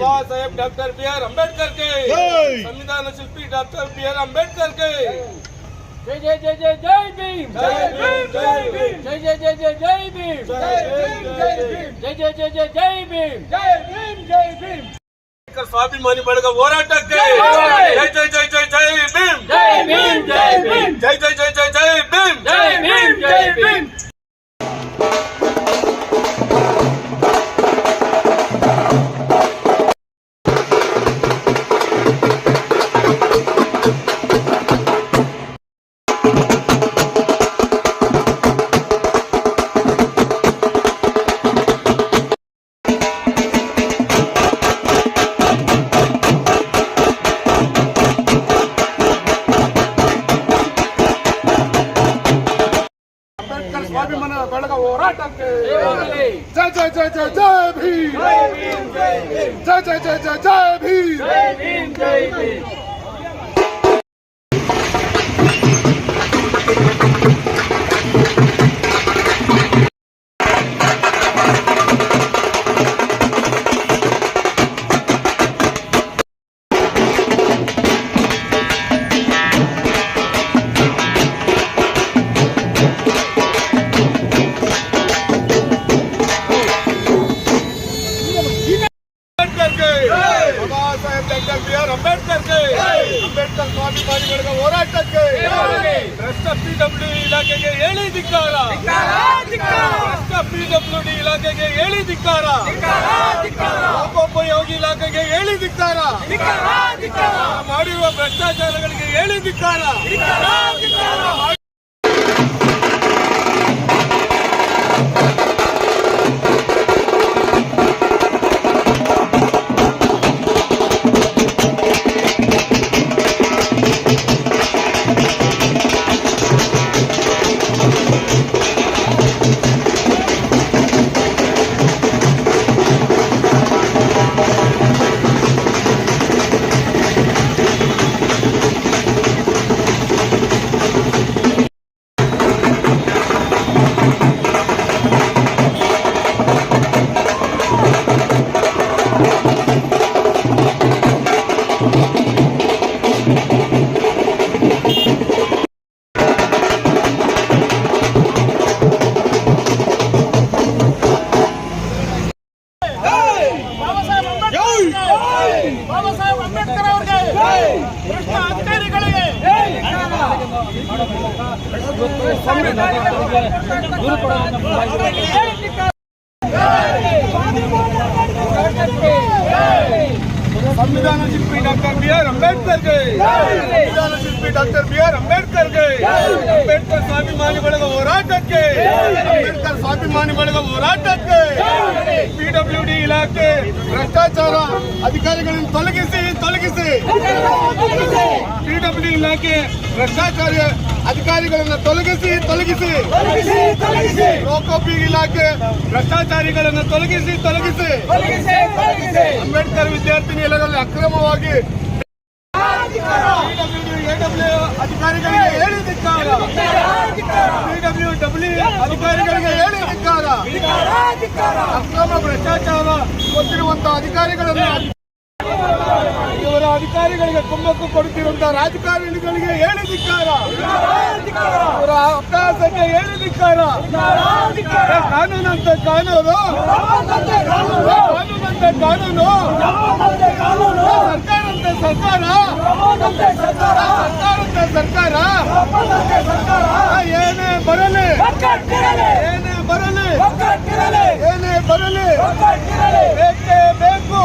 Baba Saheb doctor B R. Ambedkar के संविधान शिल्पी doctor B R. Ambedkar के जय जय जय जय जय भीम जय भीम जय भीम जय जय जय जय जय भीम जय भीम जय भीम जय जय जय जय जय भीम जय भीम जय भीम स्वाभिमानी ಬಳಗ ಹೋರಾಟಕ್ಕೆ ಜೈ ಜೈ ಜೈ ಜೈ ಜೈ ಭೀಮ್ जय भीम जय भीम ಜೈ ಜೈ ಜೈ ಜೈ ಜೈ ಭೀಮ್ जय भीम जय भीम स्वाभिमान ಬಳಗ ಹೋರಾಟಕ್ಕೆ जय जय जय जय जय भीम जय जय जय जय जय भीम जय भीम जय भीम डॉक्टर बी.आर. अम्बेडकर के अंबेडकर स्वाभिमानी ಬಳಗ ಹೋರಾಟಕ್ಕೆ ಭ್ರಷ್ಟ ಪಿಡಬ್ಲ್ಯೂ ಇಲಾಖೆಗೆ ಹೇಳಿ ಧಿಕ್ಕಾರ ಭ್ರಷ್ಟ ಪಿಡಬ್ಲ್ಯೂಡಿ ಇಲಾಖೆಗೆ ಹೇಳಿ ಧಿಕ್ಕಾರ ಲೋಕೋಪಯೋಗಿ ಇಲಾಖೆಗೆ ಹೇಳಿ ಧಿಕ್ಕಾರ ಮಾಡಿರುವ ಭ್ರಷ್ಟಾಚಾರಗಳಿಗೆ ಹೇಳಿ ಧಿಕ್ಕಾರ बाबा साहेब अंबेडकर ಅವರಿಗೆ ಭ್ರಷ್ಟ ಅಧಿಕಾರಿಗಳಿಗೆ संविधान शिल्पी डॉक्टर बी.आर. अम्बेडकर के संविधान शिल्पी डॉक्टर बी.आर. अम्बेडकर के अंबेडकर स्वाभिमानी ಬಳಗ ಹೋರಾಟಕ್ಕೆ अंबेडकर स्वाभिमानी ಬಳಗ ಹೋರಾಟಕ್ಕೆ ಪಿಡಬ್ಲ್ಯೂಡಿ ಇಲಾಖೆ ಭ್ರಷ್ಟಾಚಾರ ಅಧಿಕಾರಿಗಳನ್ನು ತೊಲಗಿಸಿ ಪಿಡಬ್ಲ್ಯೂ ಇಲಾಖೆ ಭ್ರಷ್ಟಾಚಾರ ಅಧಿಕಾರಿಗಳನ್ನು ತೊಲಗಿಸಿ ಲೋಕೋಪಯೋಗಿ ಇಲಾಖೆ ಭ್ರಷ್ಟಾಚಾರಿಗಳನ್ನು ತೊಲಗಿಸಿ ಅಂಬೇಡ್ಕರ್ ವಿದ್ಯಾರ್ಥಿ ನಿಲಯದಲ್ಲಿ ಅಕ್ರಮವಾಗಿ ಎಡಬ್ಲ್ಯೂ ಅಧಿಕಾರಿಗಳಿಗೆ ಹೇಳಿ ಧಿಕ್ಕಾರ ಪಿಡಬ್ಲ್ಯೂ ಅಧಿಕಾರಿಗಳಿಗೆ ಹೇಳಿ ಧಿಕ್ಕಾರ ಅಕ್ರಮ ಭ್ರಷ್ಟಾಚಾರ ಗೊತ್ತಿರುವಂತಹ ಅಧಿಕಾರಿಗಳನ್ನು ಇವರ ಅಧಿಕಾರಿಗಳಿಗೆ ಕುಮ್ಮಕ್ಕು ಕೊಡುತ್ತಿರುವಂತಹ ರಾಜಕಾರಣಿಗಳಿಗೆ ಹೇಳಿ ಧಿಕ್ಕಾರ ಇವರ ಅಭ್ಯಾಸಕ್ಕೆ ಹೇಳಿ ಧಿಕ್ಕಾರ ಕಾನೂನಂತೆ ಕಾನೂನು ಸರ್ಕಾರ ಏನೇ ಬರಲಿ ಬೇಕೇ ಬೇಕು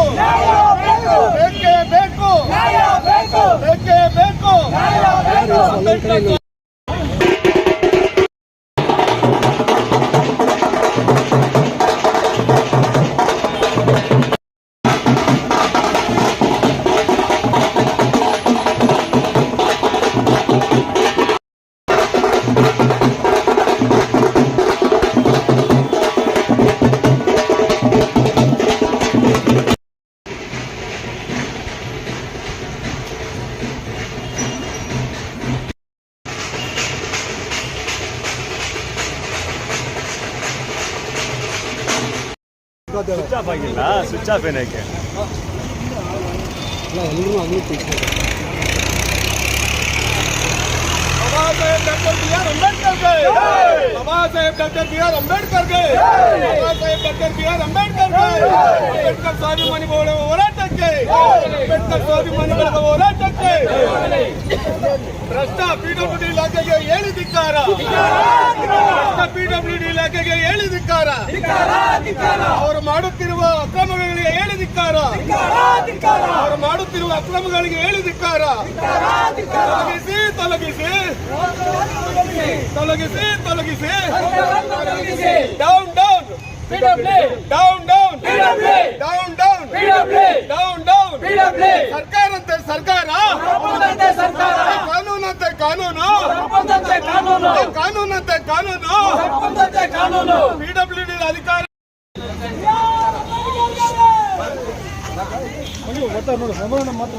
ಸ್ವಿಚ್ ಆಫ್ ಆಗಿಲ್ಲ, ಸ್ವಿಚ್ ಆಫ್ ಏನಕ್ಕೆ? Babasaheb doctor B R Ambedkar के Babasaheb doctor B R Ambedkar के Babasaheb doctor B R Ambedkar के ಅಂಬೇಡ್ಕರ್ ಸ್ವಾಭಿಮಾನಿಗಳ ಹೋರಾಟಕ್ಕೆ ಅಂಬೇಡ್ಕರ್ ಸ್ವಾಭಿಮಾನಿಗಳ ಹೋರಾಟಕ್ಕೆ ಭ್ರಷ್ಟ ಪಿಡಬ್ಲ್ಯೂಡಿ ಇಲಾಖೆಗೆ ಹೇಳಿ ಧಿಕ್ಕಾರ ಭ್ರಷ್ಟ ಪಿಡಬ್ಲ್ಯೂಡಿ ಇಲಾಖೆಗೆ ಹೇಳಿ ಧಿಕ್ಕಾರ ಅವರು ಮಾಡುತ್ತಿರುವ ಅಕ್ರಮಗಳಿಗೆ ಹೇಳಿ ಧಿಕ್ಕಾರ ಅವರು ಮಾಡುತ್ತಿರುವ ಅಕ್ರಮಗಳಿಗೆ ಹೇಳಿ ಧಿಕ್ಕಾರ ತೊಲಗಿಸಿ ತೊಲಗಿಸಿ ತೊಲಗಿಸಿ ತೊಲಗಿಸಿ down down down down down down down down ಸರ್ಕಾರಂತೆ ಸರ್ಕಾರ ಕಾನೂನಂತೆ ಕಾನೂನು ಕಾನೂನಂತೆ ಕಾನೂನು ಪಿಡಬ್ಲ್ಯೂಡಿ ಅಧಿಕಾರ ಮಾತ್ರ